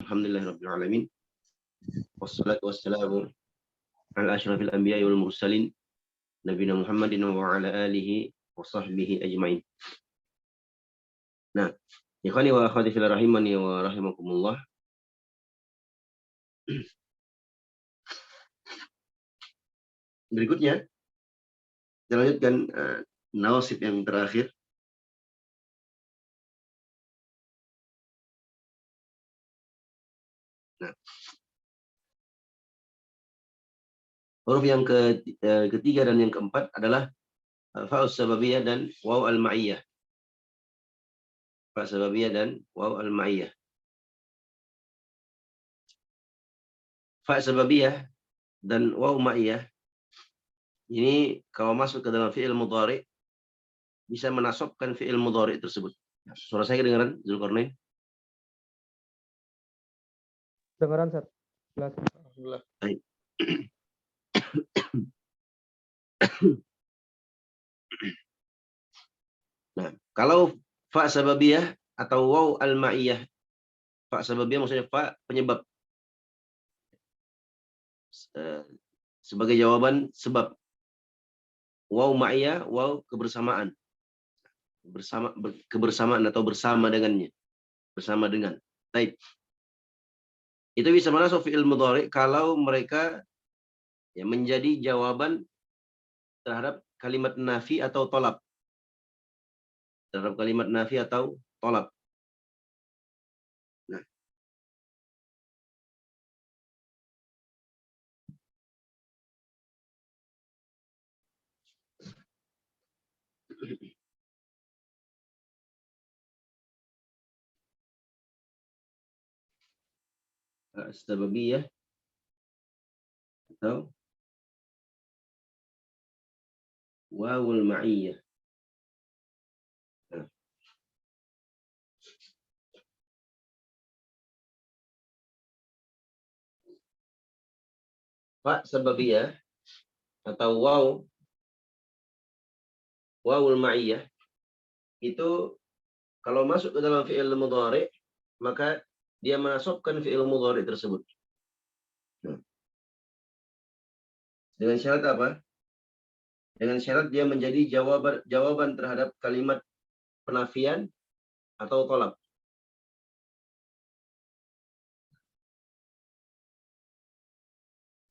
Alhamdulillahirabbil alamin. Wassalatu wassalamu ala asyrafil anbiya'i wal mursalin nabiyina Muhammadin wa ala alihi wa sahbihi ajmain. Nah, ikhwani wa akhwati fillah rahimani wa rahimakumullah. Berikutnya kita lanjutkan nawasib yang terakhir. Nah, huruf yang ketiga dan yang keempat adalah fa'us sababiyah dan waw al-ma'iyah. Fa sababiyah dan waw al-ma'iyah. Fa sababiyah dan waw ma'iyah ini kalau masuk ke dalam fi'il mudhari bisa menasabkan fi'il mudhari tersebut. Suara saya kedengaran, Zulkarnain? Dengaran, Ustaz. Jelas. Alhamdulillah. Baik. Nah, kalau fa sababiyah atau waw al-ma'iyah, fa sababiyah maksudnya fa penyebab, sebagai jawaban sebab. Waw ma'iyah, waw kebersamaan. Kebersamaan atau bersama dengannya. Bersama dengan. Baik. Itu bisa masuk fi'il mudhari kalau mereka menjadi jawaban terhadap kalimat nafi atau tolab. Terhadap kalimat nafi atau tolab. Nah. Sababiyah atau wawul ma'iyah. Nah. Fa sababiyah atau wawul ma'iyah itu kalau masuk ke dalam fi'il mudhari maka dia menasabkan fi'il mudhari tersebut. Nah. Dengan syarat apa? Dengan syarat dia menjadi jawaban terhadap kalimat penafian atau tolab.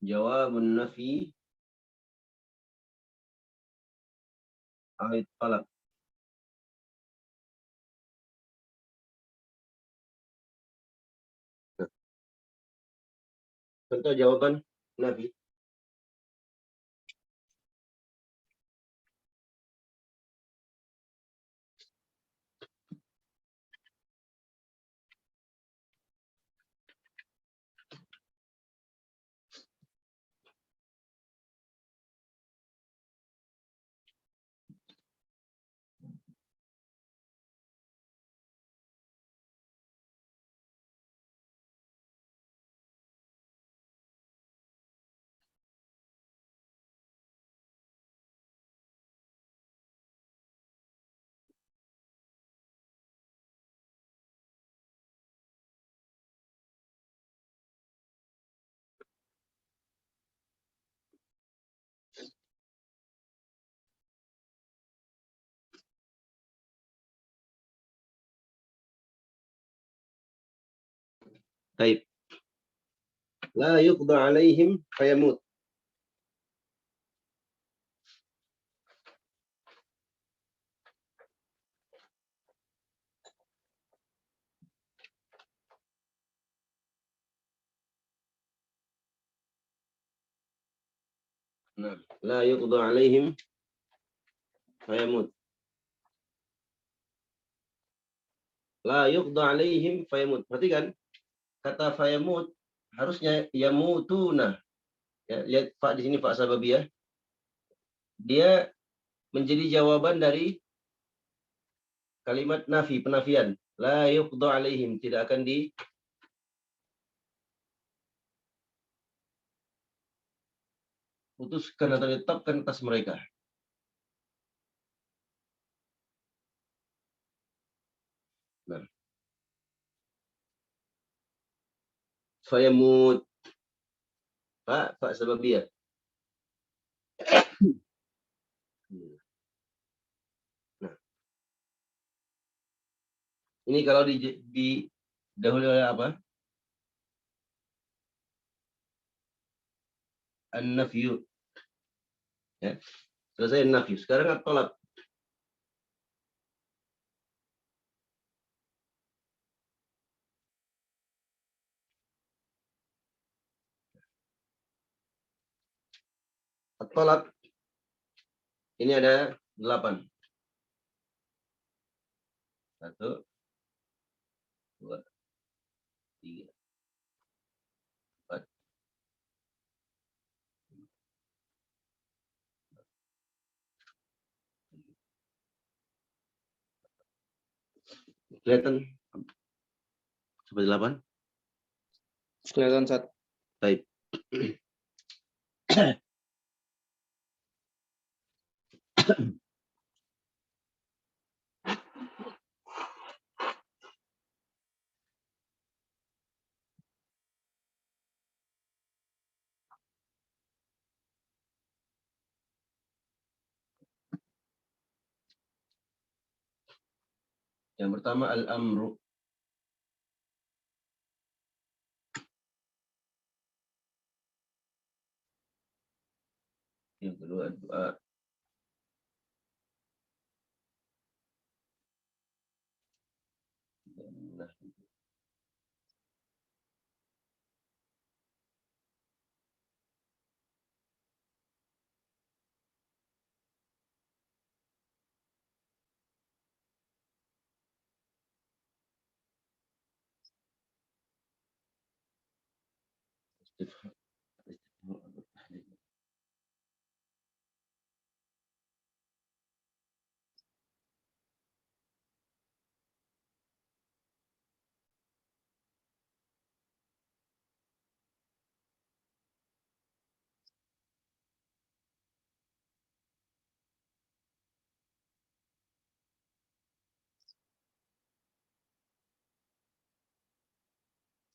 Jawabun nafi atau tolab. Nah. Contoh jawaban nafi. Baik. La yuqda alaihim fayamut. Nah, la yuqda alaihim fayamut. La yuqda alaihim fayamut. Perhatikan kata fayamut harusnya yamutuna. Ya, lihat fa di sini fa sababiyah. Dia menjadi jawaban dari kalimat nafi, penafian. La yuqda alaihim, tidak akan diputuskan atau ditetapkan atas mereka. Nah. fayamut. Fa sababiyah. Nah, ini kalau didahului oleh apa? An-nafyu. Ya. Selesai nafyu. Sekarang at-talab. At-talab ini ada 8. 1, 2, 3, 4. Kelihatan sampai 8? Kelihatan, Ustaz. Baik. Yang pertama al-amru. Yang kedua doa. Nah,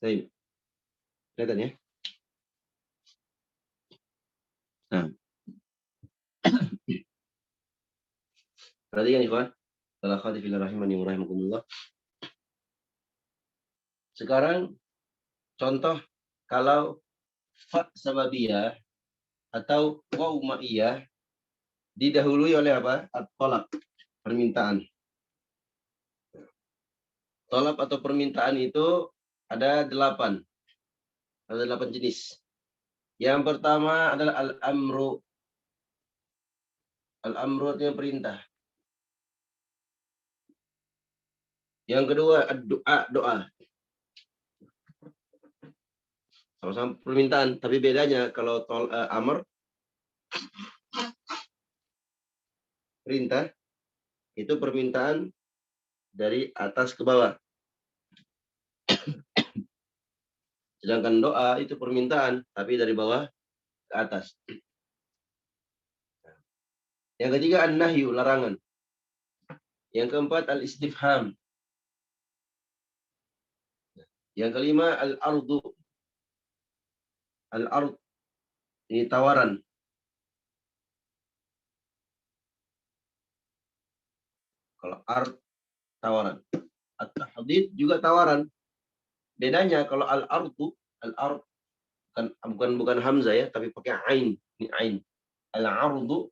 baik. Kelihatan ya? Nah, perhatikan ikhwan. Rahimani. Sekarang contoh kalau fa sababiyah atau waw ma'iyah didahului oleh apa? At-talab, permintaan. Talab atau permintaan itu ada 8. Ada 8 jenis. Yang pertama adalah al-amru. Al-amru artinya perintah. Yang kedua ad-du'a, doa. Sama-sama permintaan, tapi bedanya kalau amr perintah itu permintaan dari atas ke bawah. Sedangkan doa itu permintaan tapi dari bawah ke atas. Yang ketiga an-nahyu, larangan. Yang keempat al-istifham. Yang kelima al-ardu. Al-ard ini tawaran. Kalau ard tawaran. At-tahdid juga tawaran. Bedanya kalau al-ardu, al-ard bukan hamzah ya, tapi pakai ain. Ini ain. Al-ardu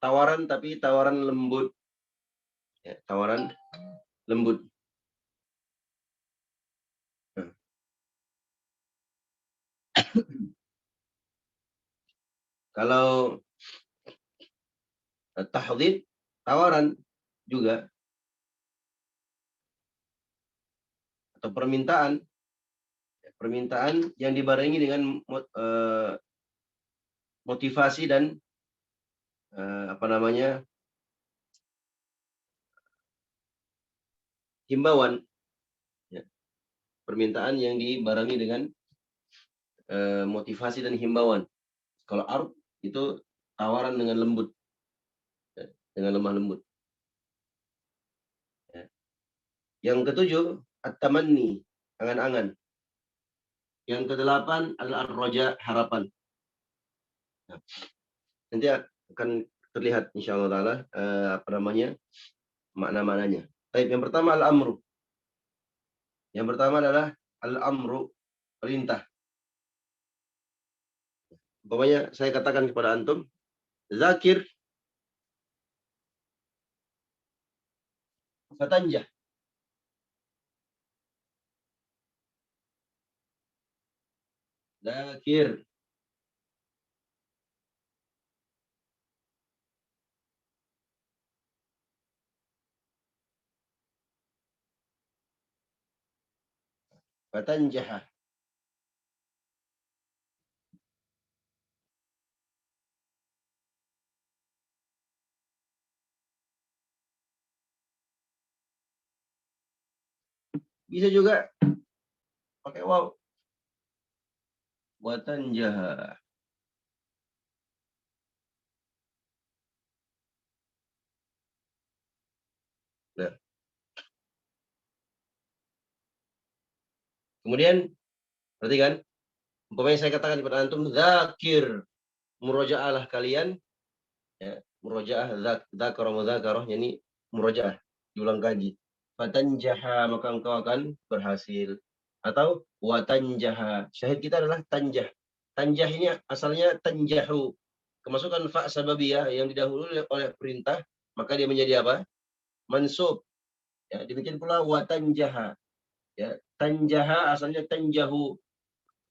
tawaran tapi tawaran lembut. Ya, tawaran lembut. Nah. Kalau tahdid tawaran juga atau permintaan yang dibarengi dengan motivasi dan himbauan, ya. Permintaan yang dibarengi dengan motivasi dan himbauan. Kalau ard itu tawaran dengan lembut, ya, dengan lemah lembut. Ya. Yang ketujuh at-tamanni, angan-angan. Yang kedelapan adalah ar-raja, harapan. Nah, nanti akan terlihat insyaallah taala apa namanya? Makna-maknanya. Baik, yang pertama al-amru. Yang pertama adalah al-amru, perintah. Pokoknya saya katakan kepada antum, zakir fatanjah. Zakir fatanjah. Bisa juga pakai waw. Watanjah. Nah, kemudian perhatikan, umpamanya saya katakan kepada antum, zakir, muroja'alah kalian, ya, muroja'ah, dzakara mudzakarah, yani muroja'ah, diulang kaji. Fatanjaha, maka engkau akan berhasil. Atau watanjaha, syahid kita adalah tanjah. Tanjah ini asalnya tanjahu, kemasukan fa sababiyah yang didahului oleh perintah, maka dia menjadi apa? Mansub. Ya, demikian pula watanjaha. Ya, tanjaha asalnya tanjahu,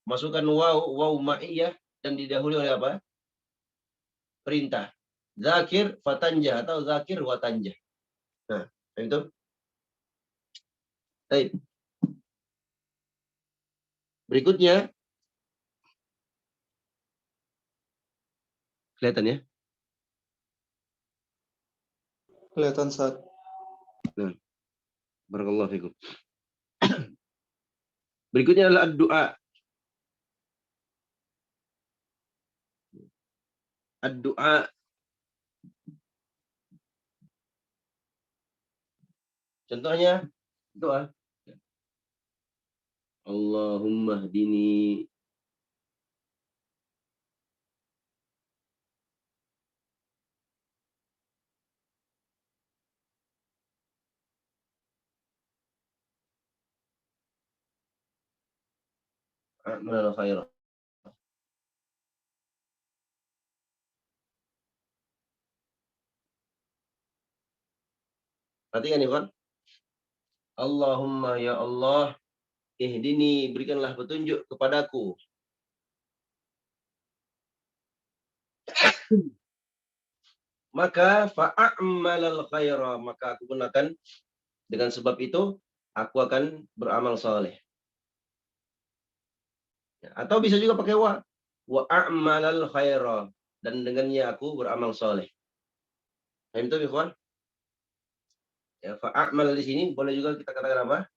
masukkan waw ma'iyah dan didahului oleh apa? Perintah. Zakir fatanjah atau zakir watanjah. Nah, itu. Baik. Berikutnya, kelihatan ya? Kelihatan saat. Nah, barakallahu fikum. Berikutnya adalah doa. Doa. Contohnya doa. Allahumma hdini a'mal khairah. Perhatikan ya, kan? Allahumma ya Allah, ihdini, berikanlah petunjuk kepadaku. Maka fa'amalal khaira, maka aku pun akan, dengan sebab itu aku akan beramal soleh. Atau bisa juga pakai wa a'malal khaira, dan dengannya aku beramal soleh. Nah, itu ikhwan. Ya, fa'amal di sini boleh juga kita katakan apa?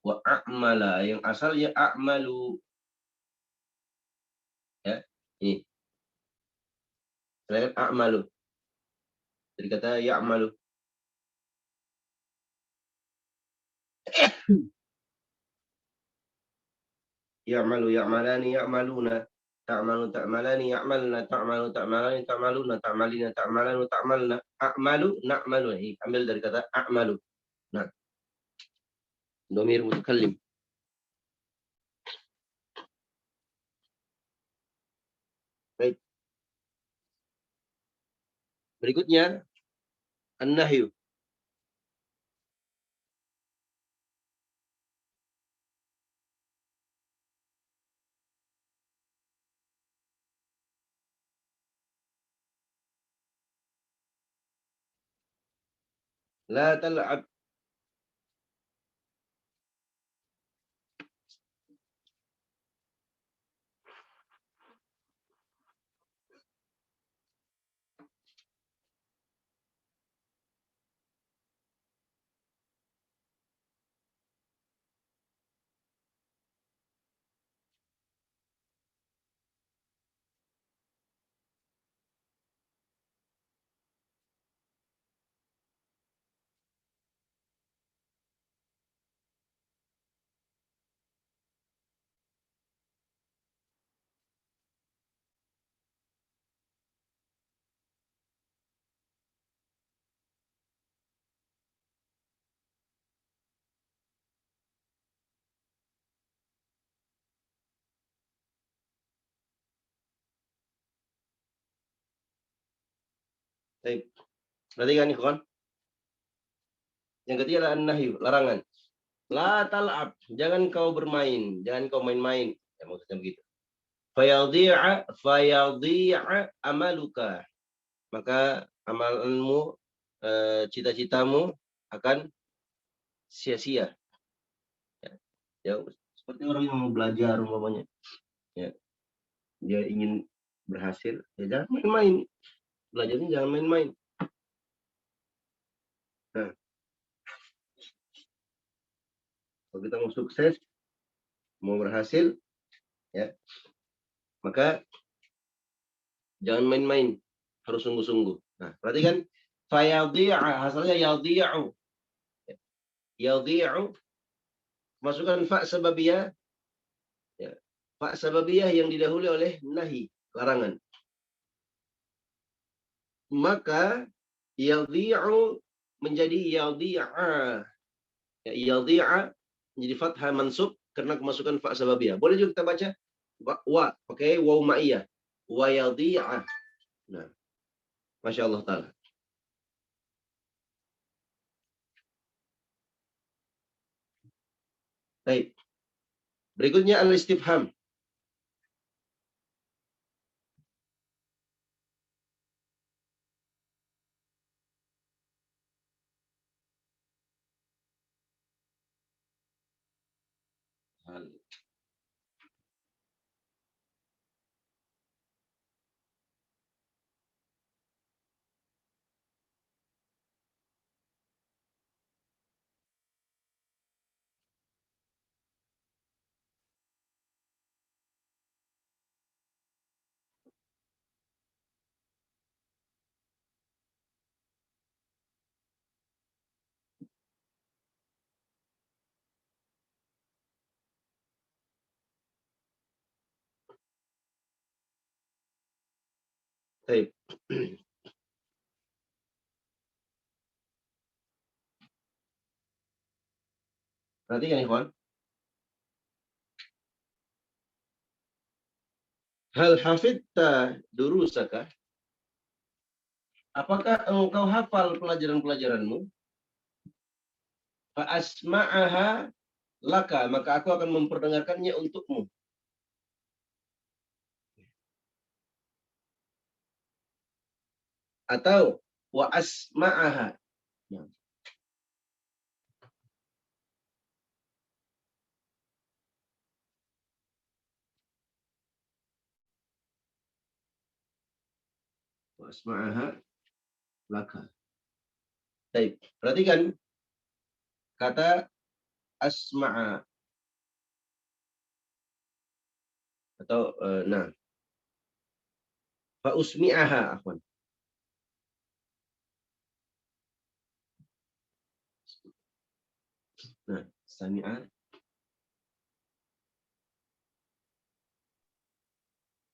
Wa a'mala, yang asalnya a'malu. Ya, ini. Selain a'malu. Jadi kata ya'malu. Ya'malu ya'malani ya'maluna. Ta'malu ta'malani ya'malna. Ta'malu ta'malani ta'maluna. Ta'malina ta'malanu ta'malna. A'malu na'malu. Ini ambil dari kata a'malu. Nah, domir mutakallim. Baik. Berikutnya an-nahyu. La tal'ab. Baik. Perhatikan ikhwan. Yang ketiga adalah an-nahyu, larangan. La tal'ab, jangan kau bermain, jangan kau main-main. Ya, maksudnya begitu. Fayadhi'a amaluka. Maka amalanmu, cita-citamu akan sia-sia. Ya, seperti orang yang mau belajar umpamanya. Ya, dia ingin berhasil, ya jangan main-main. Belajarnya jangan main-main. Nah, kalau kita mau sukses, mau berhasil, ya, maka jangan main-main, harus sungguh-sungguh. Nah, perhatikan, fayadhi'a, hasilnya yadhi'u. Yadhi'u, masukkan fa sababiyah, ya, fa sababiyah yang didahului oleh nahi, larangan. Maka yadhi'u menjadi yadhi'a. Ya, yadhi'a menjadi fathah mansub karena kemasukan fa sababiyah. Boleh juga kita baca wa, pakai waw ma'iyah. Wa yadhi'a. Nah, Masya Allah Ta'ala. Baik. Berikutnya al-istifham. Baik. Perhatikan ikhwan. Hal hafidta durusaka? Apakah engkau hafal pelajaran-pelajaranmu? Fa asma'aha laka, maka aku akan memperdengarkannya untukmu. Atau wa asma'aha. Wa asma'aha laka. Baik, perhatikan kata asma'a atau nah, fa usmi'aha afwan. Nah, sami'a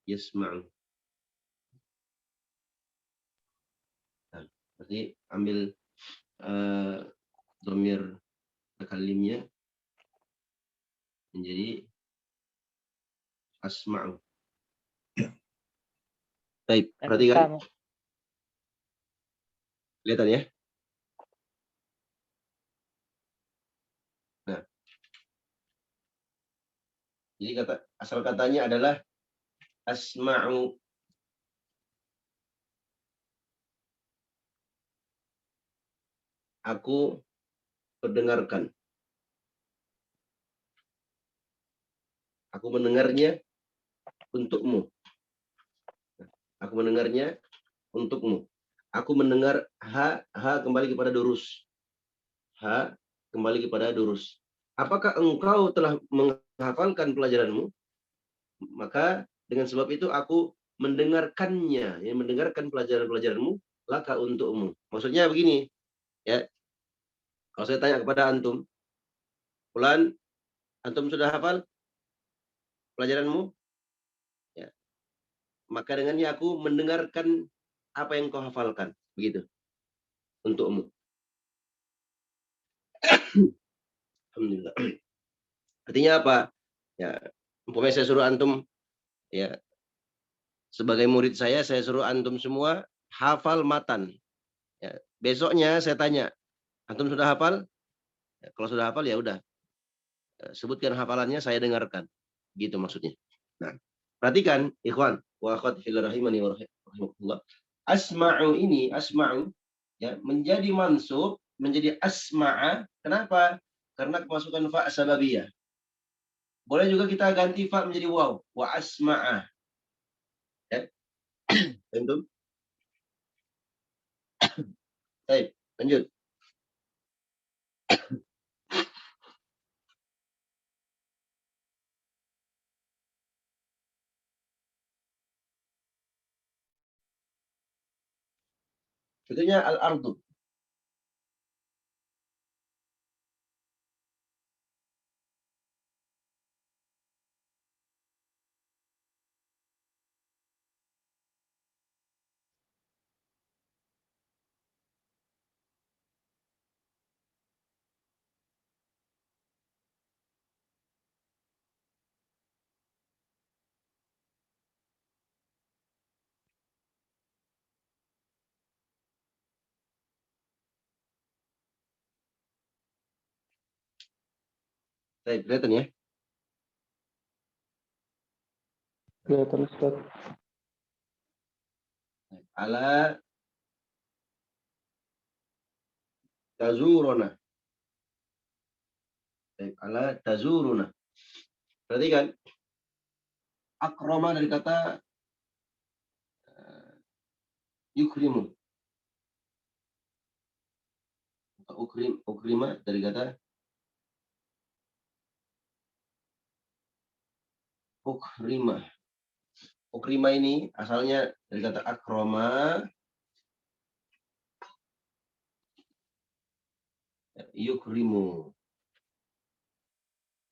yasma'u. Nah, berarti ambil dhamir mutakallimnya menjadi asma'u. Baik, perhatikan. Kelihatan ya? Nah, jadi asal katanya adalah asma'u. Aku mendengarkan. Aku mendengarnya untukmu. Aku mendengarnya untukmu. Aku mendengar ha kembali kepada durus. Ha kembali kepada durus. Apakah engkau telah menghafalkan pelajaranmu? Maka dengan sebab itu aku mendengarkannya, ya, mendengarkan pelajaran-pelajaranmu laka untukmu. Maksudnya begini, ya. Kalau saya tanya kepada antum, Fulan, antum sudah hafal pelajaranmu? Ya. Maka dengannya aku mendengarkan apa yang kau hafalkan, begitu. Untukmu. Alhamdulillah. Artinya apa? Ya, umpamanya saya suruh antum, ya, sebagai murid saya suruh antum semua hafal matan. Ya, besoknya saya tanya, antum sudah hafal? Ya, kalau sudah hafal ya udah, sebutkan hafalannya, saya dengarkan. Gitu maksudnya. Nah, perhatikan ikhwan wa akhwat fillah rahimani wa rahimakumullah. Asma'u ini, asma'u ya, menjadi mansub, menjadi asma'a. Kenapa? Karena kemasukan fa sababiyah. Boleh juga kita ganti fa menjadi waw, wa asma'a. Ya. Antum? Baik, lanjut. Contohnya al-ardu. Baik, kelihatan ya. Kelihatan Ustaz. Ala tazuruna. Baik, ala tazuruna. Perhatikan, akroma dari kata yukrimu. Ukrima dari kata ukrima. Ukrima ini asalnya dari kata akroma, yukrimu.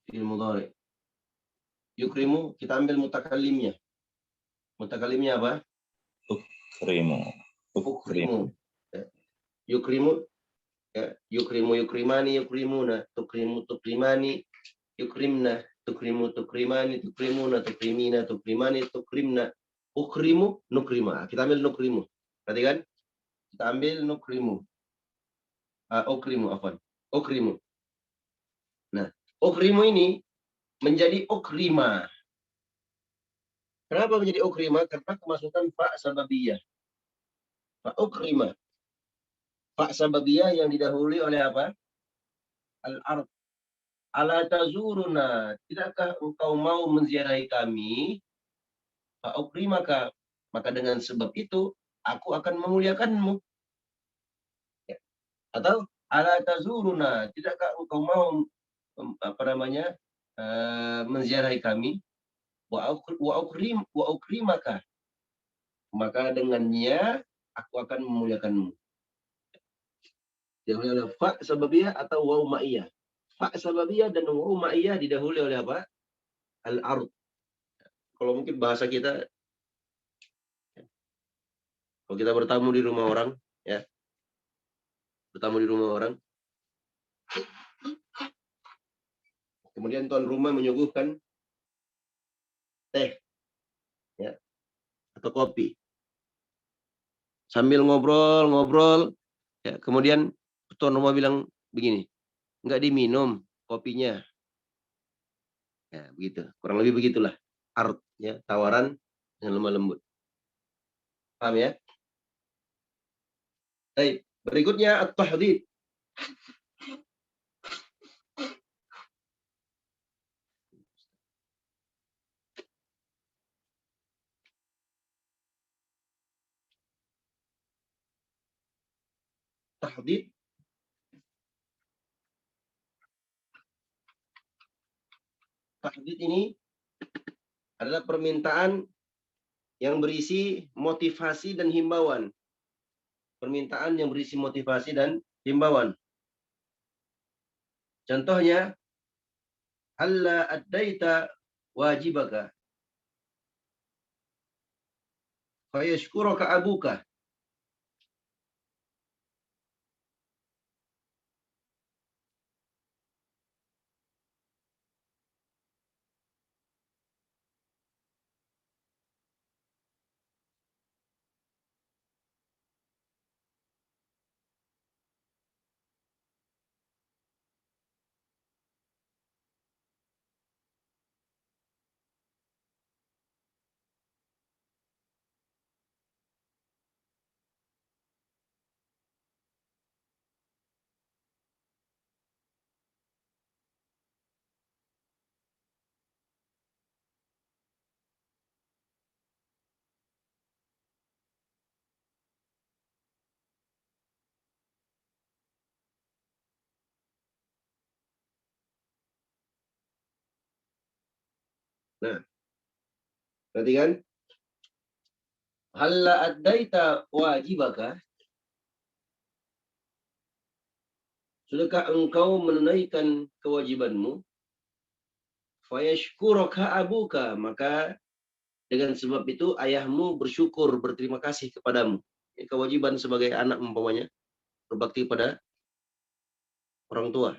Fi'il mudhari. Yukrimu, kita ambil mutakalimnya. Mutakalimnya apa? Ukrimu. Ukrimu. Ya. Yukrimu, ya. Yukrimu, yukrimani, yukrimuna. Tukrimu, tukrimani, yukrimna. Tukrimu, tukrimani, tukrimuna. Tukrimina, tukrimani, tukrimna. Ukrimu, nukrima. Kita ambil nukrimu. Perhatikan. Kita ambil nukrimu. Ukrimu, afwan. Ukrimu. Nah, ukrimu ini menjadi ukrima. Kenapa menjadi ukrima? Karena kemasukan fa sababiyah. Fa ukrima. Fa sababiyah yang didahului oleh apa? Al-ard. Ala tazuruna. Tidakkah engkau mau menziarahi kami? Fa ukrimaka. Maka dengan sebab itu, aku akan memuliakanmu. Ya. Atau ala tazuruna. Tidakkah engkau mau menziarahi kami? Wa ukrimaka. Maka dengannya aku akan memuliakanmu. Didahului oleh fa sababiyah atau waw ma'iyah. Fa sababiyah dan waw ma'iyah didahului oleh apa? Al-ard. Kalau mungkin bahasa kita, kalau kita bertamu di rumah orang, ya, bertamu di rumah orang, kemudian tuan rumah menyuguhkan teh, ya, atau kopi. Sambil ngobrol, ya, kemudian tuan rumah bilang begini, nggak diminum kopinya. Ya, begitu. Kurang lebih begitulah art, ya, tawaran yang lemah lembut. Paham ya? Baik, berikutnya at-tahdid. Tahdid ini adalah permintaan yang berisi motivasi dan himbauan. Permintaan yang berisi motivasi dan himbauan. Contohnya, alla addaita wajibaka fayashkuruka abuka. Nah, perhatikan. Halla addaita wajibaka? Sudahkah engkau menunaikan kewajibanmu? Fayashkuruka abuka, maka dengan sebab itu ayahmu bersyukur, berterima kasih kepadamu. Ini kewajiban sebagai anak umpamanya berbakti pada orang tua.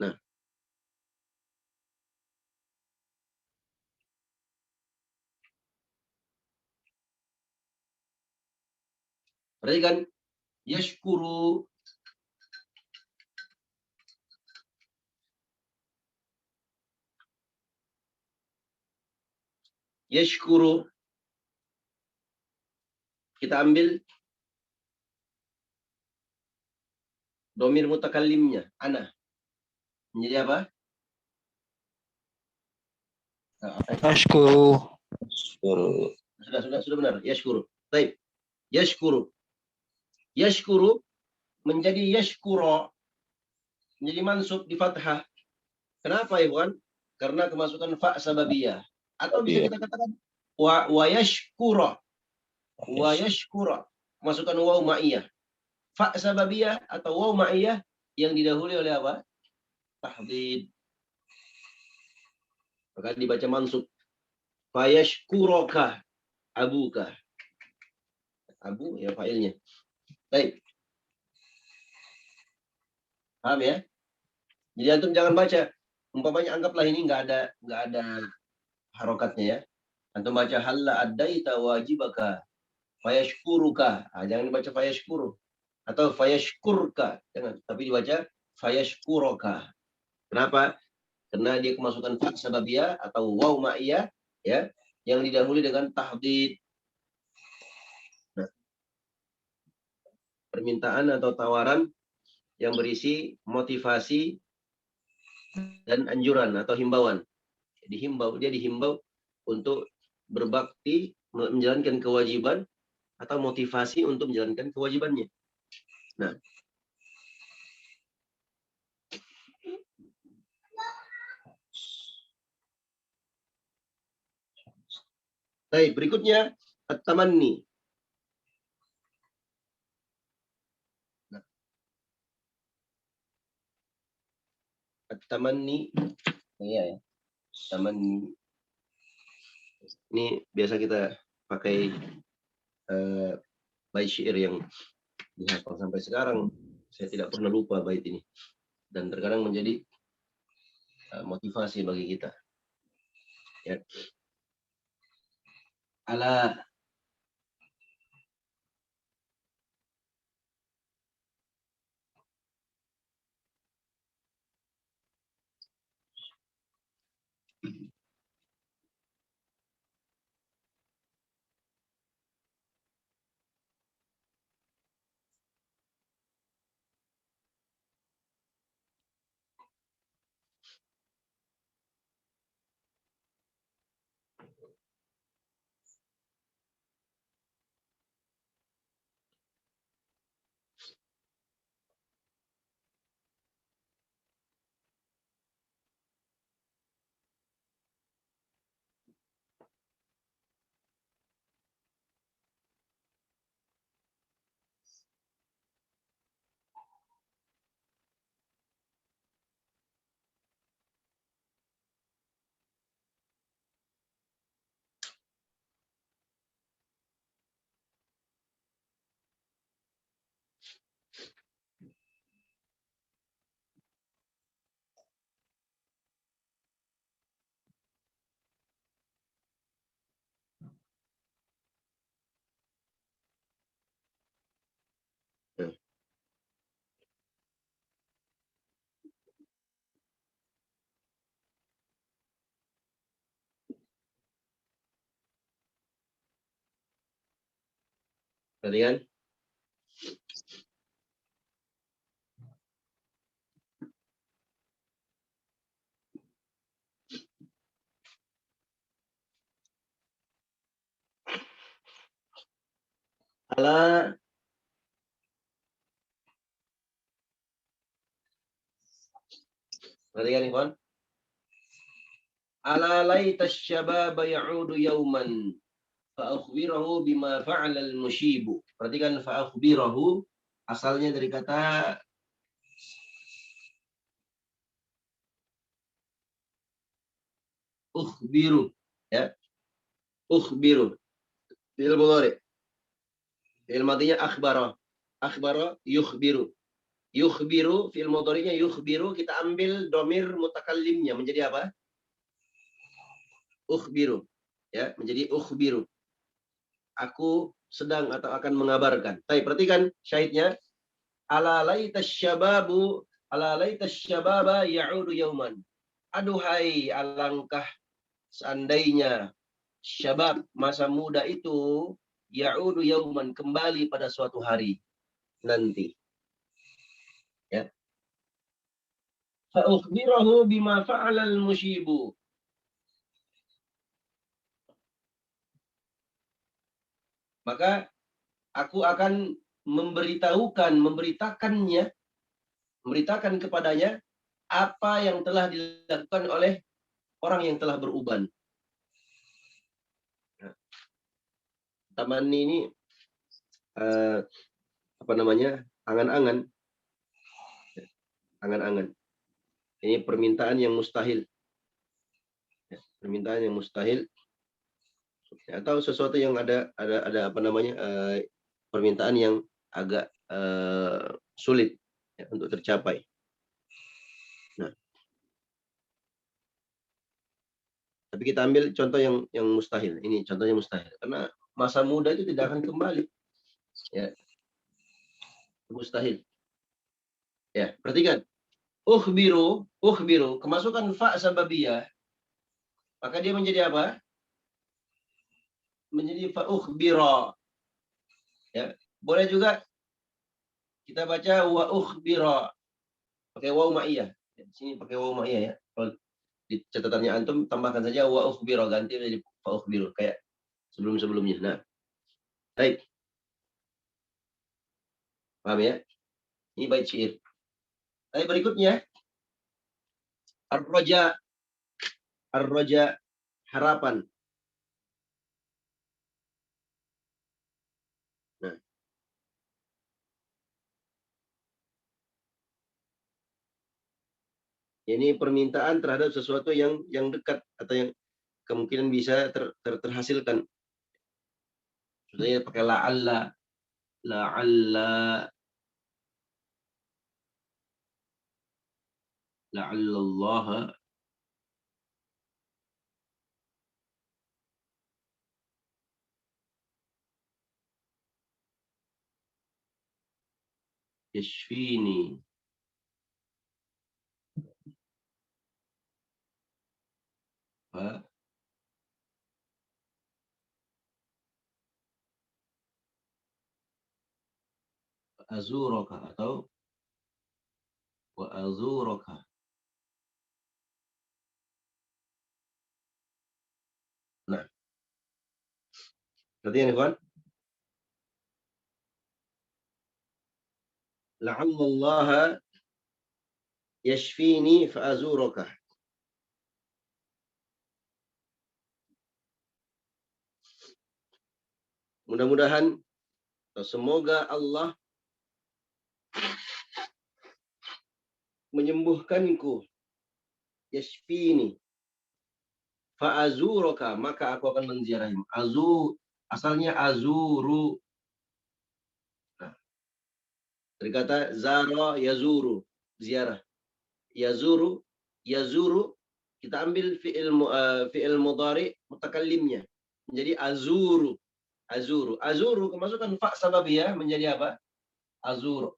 Nah, perhatikan, yashkuru, yashkuru, kita ambil domir mutakallimnya, ana. Menjadi apa? Ashkuru. Syukur. Sudah benar. Yashkuru. Baik. Yashkuru. Yashkuru menjadi yashkuro, menjadi mansub di fathah. Kenapa, Iwan? Karena kemasukan fa sababiyah. Atau bisa Iya. kita katakan wa yashkura. Wa yashkura. Masukkan waw ma'iyah. Fa sababiyah atau waw ma'iyah yang didahului oleh apa? Tahdid. Maka dibaca mansub. Fa yashkuroka abuka. Abu ya failnya. Baik. Paham ya? Jadi antum jangan baca. Umpamanya anggaplah ini nggak ada harokatnya ya. Antum baca halla addaita wajibaka fayashkuruka. Jangan dibaca fayashkuru atau fayashkurka. Jangan, tapi dibaca fayashkuroka. Kenapa? Karena dia kemasukan fa sababiyah atau waw ma'iyah ya, yang didahului dengan tahdid. Nah, permintaan atau tawaran yang berisi motivasi dan anjuran atau himbauan. Dia dihimbau untuk berbakti, menjalankan kewajiban atau motivasi untuk menjalankan kewajibannya. Nah, baik, berikutnya at-tamanni. Nah, at-tamanni, iya ya, tamanni. Ini biasa kita pakai bait syair yang dihafal sampai sekarang. Saya tidak pernah lupa bait ini dan terkadang menjadi motivasi bagi kita. Ya. Ala kalian ala perhatikan Ikhwan. Ala laita syababa ya'udu yauman fa akhbirahu bima fa'ala al-mushibu. Perhatikan fa akhbirahu asalnya dari kata ukhbiru, ya. Ukhbiru. Fi'il mudhari. Fi'il madhinya akhbara. Akhbara yukhbiru. Yukhbiru, fi'il mudhari'nya yukhbiru, kita ambil domir mutakallimnya menjadi apa? Ukhbiru. Ya, menjadi ukhbiru. Aku sedang atau akan mengabarkan. Tapi perhatikan syahidnya. Ala laitas syababa ya'udu yauman. Aduhai, alangkah seandainya syabab, masa muda itu, ya'udu yauman, kembali pada suatu hari nanti. Ya. Fa ukhbirahu bima fa'ala al-mushibu. Maka aku akan memberitakan kepadanya apa yang telah dilakukan oleh orang yang telah beruban. Taman ini apa namanya? Angan-angan. Angan-angan. Ini permintaan yang mustahil. Permintaan yang mustahil. Atau sesuatu yang ada apa namanya? Permintaan yang agak sulit ya, untuk tercapai. Nah, tapi kita ambil contoh yang mustahil. Ini contohnya mustahil karena masa muda itu tidak akan kembali. Ya. Mustahil. Ya, perhatikan. Ukhbiru, kemasukan fa sababiyah, maka dia menjadi apa? Menjadi fa ukhbira. Ya. Boleh juga kita baca wa ukhbira pakai waw ma'iyah. Di sini pakai waw ma'iyah ya. Kalau di catatannya antum tambahkan saja wa ukhbira, ganti menjadi fa ukhbiru kayak sebelum-sebelumnya. Nah, baik. Paham ya? Ini bait syair. Baik, berikutnya ar-raja, harapan. Nah, ini permintaan terhadap sesuatu yang dekat atau yang kemungkinan bisa terhasilkan. Contohnya pakai la'alla, Allah yashfini. Fa azuraka atau wa azuraka. Nah, berarti ini kawan, la'allallaha yashfini fa azuraka. Mudah-mudahan atau semoga Allah menyembuhkanku. Yashfini fa azuraka, maka aku akan menziarahimu. Asalnya azuru. Nah, dari kata zara yazuru, ziarah. Yazuru, kita ambil fi'il mudhari mutakallimnya menjadi azuru. Kemasukan fa sababiyah menjadi apa? Azuru.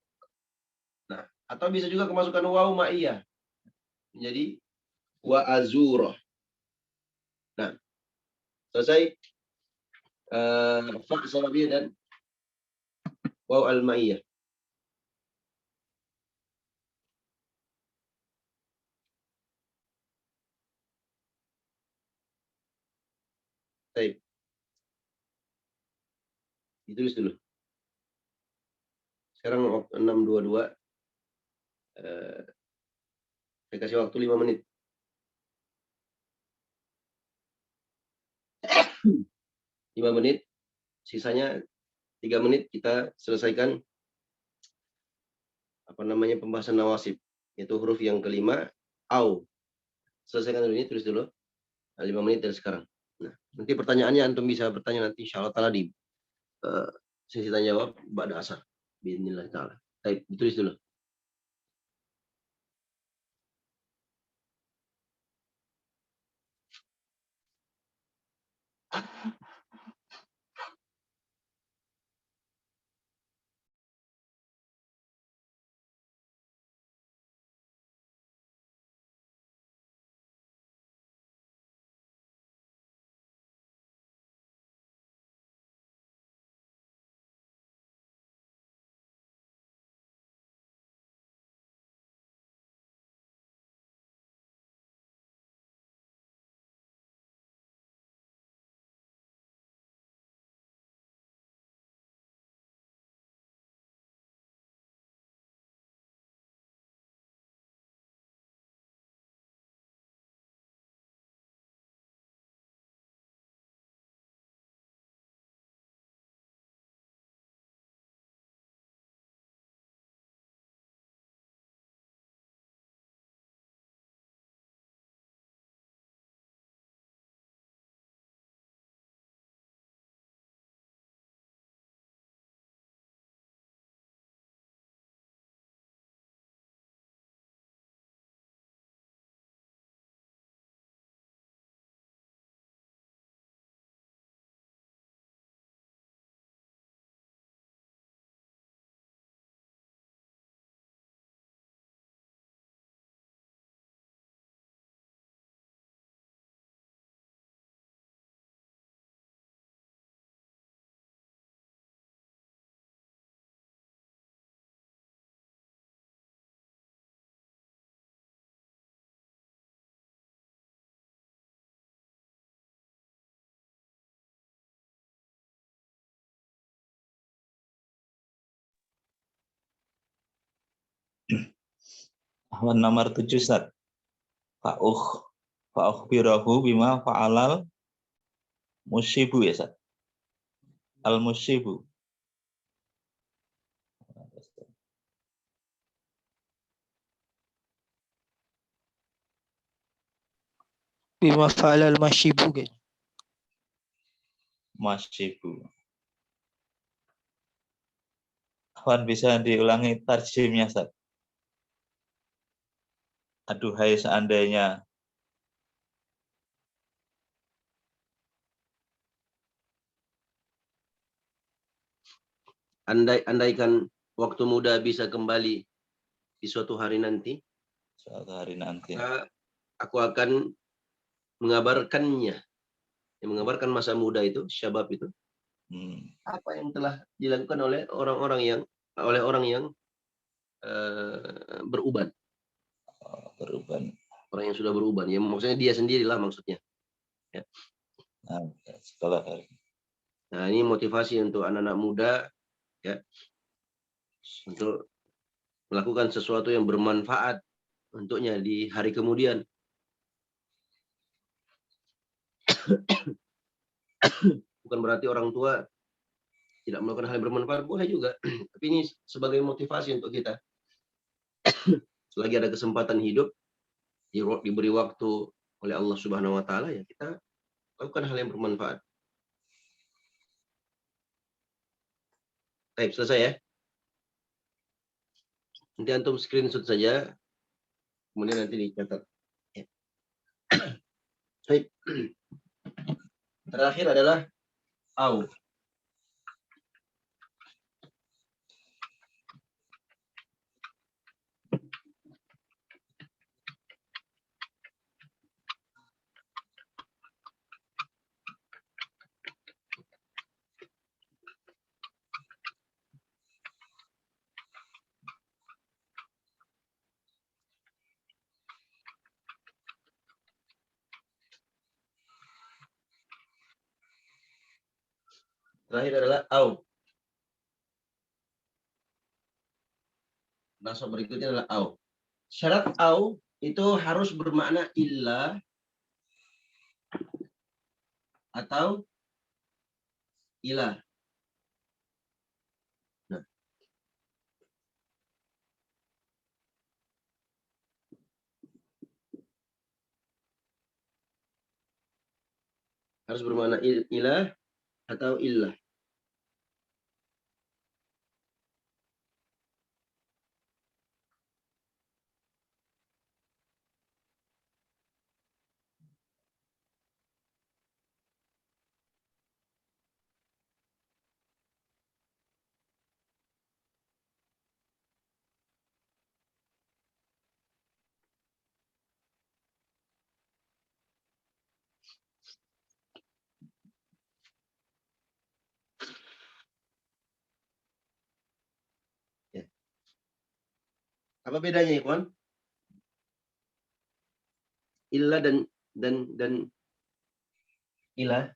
Nah, atau bisa juga kemasukan waw ma'iyah menjadi wa azura. Nah, selesai fa sababiyah dan waw al-ma'iyah. Baik. Ditulis dulu. Sekarang 6.22. Saya kasih waktu 5 menit. 5 menit, sisanya 3 menit kita selesaikan pembahasan nawasib, yaitu huruf yang kelima, au. Selesaikan dulu ini, tulis dulu. 5 menit dari sekarang. Nah, nanti pertanyaannya antum bisa bertanya nanti insyaallah taala di sesi tanya jawab ba'da asar. Bismillah taala. Baik, ditulis dulu. Ahwan nomor 7 Ustaz. Fa'ukhbirahu bima fa'alal musibu ya Ustaz. Al musibu. Bima fa'alal masyibu kayaknya. Musibu. Ahwan bisa diulangi tarjimnya Ustaz. Aduhai seandainya. Andaikan waktu muda bisa kembali di suatu hari nanti, Suatu hari nanti. aku akan mengabarkannya, mengabarkan masa muda itu, syabab itu, apa yang telah dilakukan oleh orang yang beruban. Beruban. Orang yang sudah beruban, ya maksudnya dia sendirilah maksudnya. Ya. Setelah hari. Nah, ini motivasi untuk anak-anak muda, ya, untuk melakukan sesuatu yang bermanfaat untuknya di hari kemudian. Bukan berarti orang tua tidak melakukan hal yang bermanfaat, boleh juga. Tapi ini sebagai motivasi untuk kita. Selagi ada kesempatan hidup, diberi waktu oleh Allah Subhanahu wa taala, ya kita lakukan hal yang bermanfaat. Baik, selesai ya. Nanti antum screenshot saja, kemudian nanti dicatat. Ya. Baik. Terakhir adalah au. Terakhir adalah au. Nasab berikutnya adalah au. Syarat au itu harus bermakna illa atau ilah. Nah, harus bermakna ilah atau illah. Ya. Apa bedanya, Ikhwan? Illah dan ilah.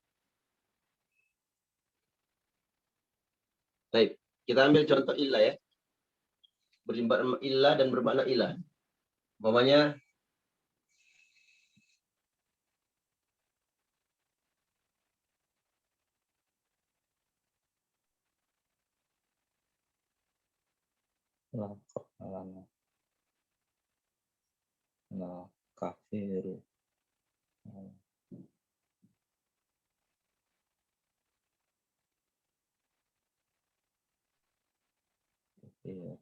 Baik, kita ambil contoh illah ya. Bermakna illah dan bermakna ilah. Umpamanya La kafiru. Iya.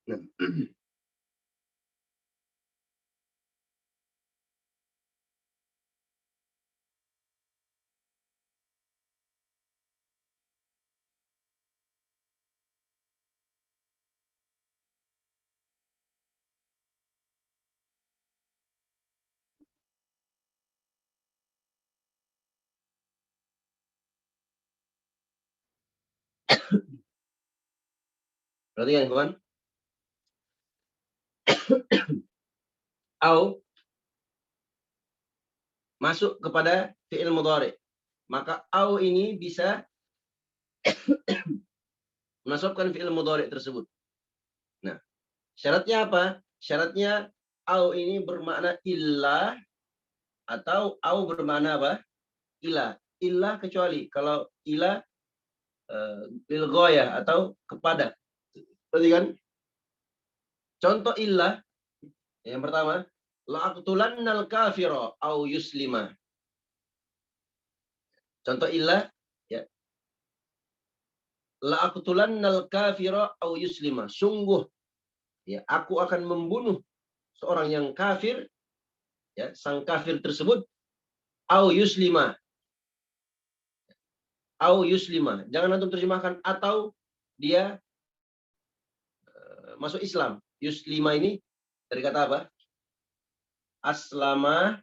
nah, perhatikan kawan. Au masuk kepada fi'il mudhari. Maka au ini bisa menasabkan fi'il mudhari tersebut. Nah, syaratnya apa? Syaratnya au ini bermakna illah atau au bermakna apa? Ilah. Ilah kecuali kalau ilah lil ghayah atau kepada. Berarti kan? Contoh ilah yang pertama, la'aqtulannal kafira au yuslima. Contoh ilah ya. La'aqtulannal kafira au yuslima. Sungguh ya, aku akan membunuh seorang yang kafir ya, sang kafir tersebut au yuslima. Au yuslima. Jangan antum terjemahkan atau dia masuk Islam. Yuslima ini dari kata apa? Aslama.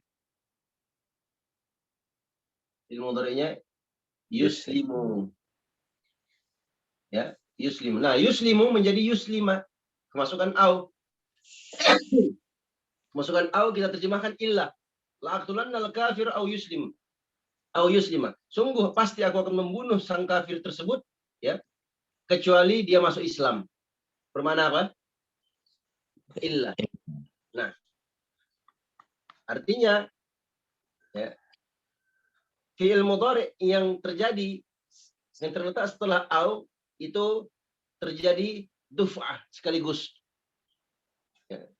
Ilmu mudhari'nya yuslimu. Ya, yuslimu. Nah, yuslimu menjadi yuslima. Kemasukan au. Kemasukan au kita terjemahkan illah. La'aqtulannal kafir au yuslim. Au yuslima. Sungguh pasti aku akan membunuh sang kafir tersebut ya, kecuali dia masuk Islam. Bermakna apa? Illah. Nah, artinya ya, fi'il mudhari yang terjadi yang terletak setelah au itu terjadi duf'ah sekaligus. Ya.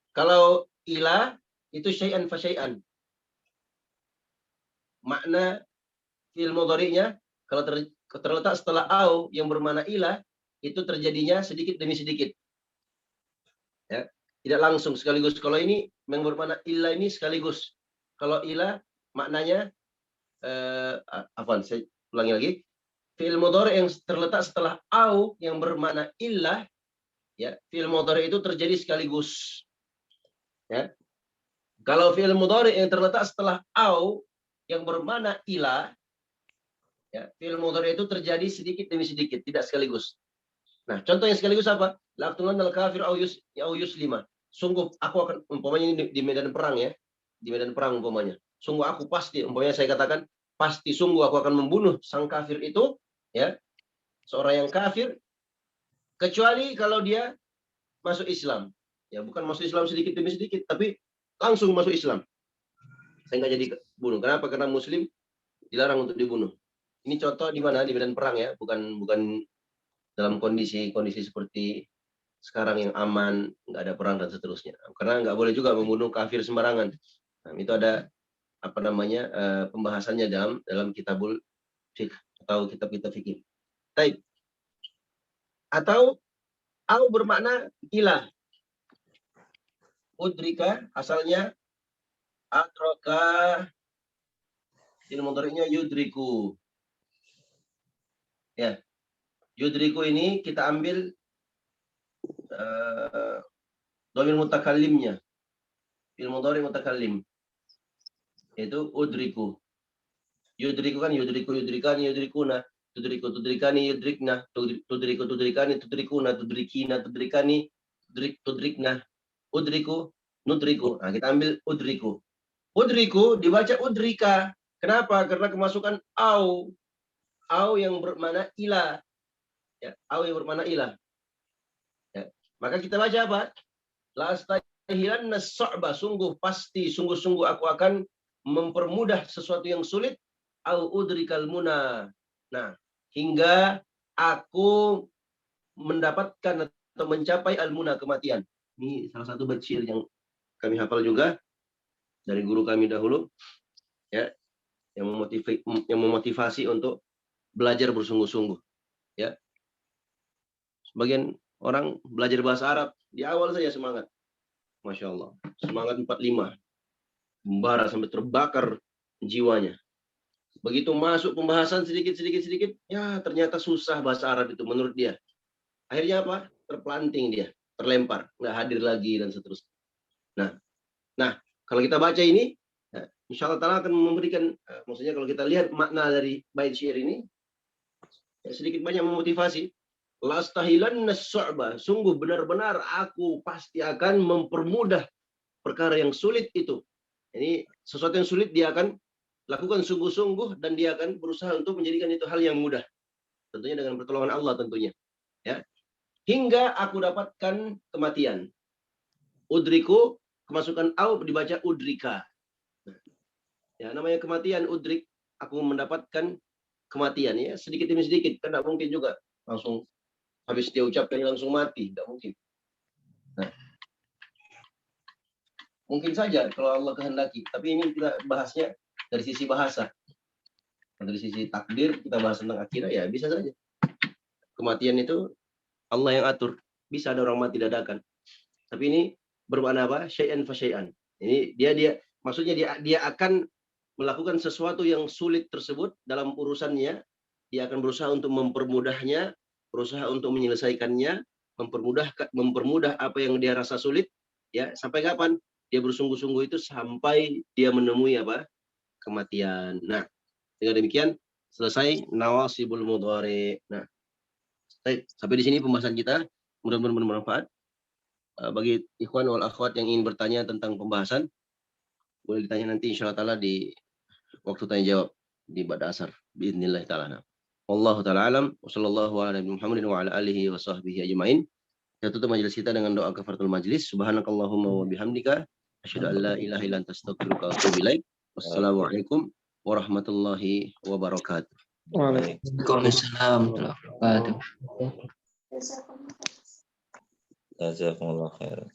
Kalau ilah itu syai'an fa syai'an. Makna fi'il mudhari'nya kalau terletak setelah au yang bermakna ilah itu terjadinya sedikit demi sedikit. Ya, tidak langsung sekaligus. Kalau ini yang bermakna ilah ini sekaligus. Kalau ilah maknanya saya ulangi lagi. Fi'il mudhari yang terletak setelah au yang bermakna illah ya, fi'il mudhari itu terjadi sekaligus. Ya. Kalau fi'il mudhari yang terletak setelah au yang bermakna ila, ya, fi'il mudhari itu terjadi sedikit demi sedikit, tidak sekaligus. Nah, contoh yang sekaligus apa? Laqtulan al-kafir au yuslima. Sungguh aku akan, umpamanya ini di medan perang ya. Di medan perang umpamanya. Sungguh aku pasti, umpamanya saya katakan, pasti sungguh aku akan membunuh sang kafir itu, ya. Seorang yang kafir, kecuali kalau dia masuk Islam. Ya, bukan masuk Islam sedikit demi sedikit, tapi langsung masuk Islam. Saya nggak jadi bunuh. Kenapa? Karena Muslim dilarang untuk dibunuh. Ini contoh di mana? Di medan perang ya, bukan dalam kondisi seperti sekarang yang aman, nggak ada perang dan seterusnya. Karena nggak boleh juga membunuh kafir sembarangan. Nah, itu ada apa namanya pembahasannya dalam kitabul fiqh atau kitab-kitab fikih. Baik. Atau au bermakna ilah. Udrika asalnya atroka, ini motoriknya yudriku. Ya, yudriku ini kita ambil dhamir mutakallimnya, fil mudhari mutakallim, yaitu udriku. Yudriku kan yudriku, yudrikani, yudrikuna, tudriku, tudrikani, yudrikna, tudriku, tudrikani, tudrikuna, tudrikina, tudrikani, tudrikna, udriku, nudriku. Nah, kita ambil udriku. Udriku dibaca udrika. Kenapa? Karena kemasukan au. Au yang bermakna ilah. Ya, au yang bermakna ilah. Ya. Maka kita baca apa? La astahilanna su'ba, sungguh pasti, sungguh-sungguh aku akan mempermudah sesuatu yang sulit, au udrikal muna. Nah, hingga aku mendapatkan atau mencapai al-muna, kematian. Ini salah satu bait syair yang kami hafal juga dari guru kami dahulu, ya, yang memotivasi untuk belajar bersungguh-sungguh, ya. Sebagian orang belajar bahasa Arab di awal saja semangat, masya Allah, semangat 45, membara sampai terbakar jiwanya. Begitu masuk pembahasan sedikit, ya ternyata susah bahasa Arab itu menurut dia. Akhirnya apa? Terpelanting dia, terlempar, nggak hadir lagi dan seterusnya. Nah, kalau kita baca ini, ya, insya Allah Ta'ala akan memberikan, maksudnya kalau kita lihat makna dari bait syair ini, ya, sedikit banyak memotivasi. Lastahilanna su'ba, sungguh benar-benar aku pasti akan mempermudah perkara yang sulit itu. Ini sesuatu yang sulit dia akan lakukan sungguh-sungguh dan dia akan berusaha untuk menjadikan itu hal yang mudah. Tentunya dengan pertolongan Allah tentunya. Ya. Hingga aku dapatkan kematian. Udriku, kemasukan au dibaca udrika. Ya, namanya kematian udrik, aku mendapatkan kematian ya, sedikit demi sedikit, kan tidak mungkin juga langsung habis dia ucapkan langsung mati, tidak mungkin. Nah, mungkin saja kalau Allah kehendaki, tapi ini kita bahasnya dari sisi bahasa. Dari sisi takdir kita bahas tentang akidah, ya bisa saja. Kematian itu Allah yang atur, bisa ada orang mati dadakan. Tapi ini bermakna apa? Syai'an fa syai'an. Ini dia maksudnya dia akan melakukan sesuatu yang sulit tersebut dalam urusannya, dia akan berusaha untuk mempermudahnya, berusaha untuk menyelesaikannya, mempermudah apa yang dia rasa sulit, ya, sampai kapan? Dia bersungguh-sungguh itu sampai dia menemui apa? Kematian. Nah, dengan demikian selesai nawasibul mudhari. Nah, sampai di sini pembahasan kita, mudah-mudahan bermanfaat. Bagi ikhwan wal akhwat yang ingin bertanya tentang pembahasan, boleh ditanya nanti insyaallah taala di waktu tanya jawab di ba'da asar biidznillah taala. Wallahu taala alam wa sallallahu ala nabi Muhammadin wa ala alihi wa sahbihi ajmain. Kita tutup majelis kita dengan doa kafaratul majlis. Subhanakallahumma wa bihamdika asyhadu an la ilaha illa anta astaghfiruka wa atubu ilaik. Wassalamualaikum warahmatullahi wabarakatuh. Waalaikumsalam warahmatullahi wabarakatuh. Jazakumullah khairan.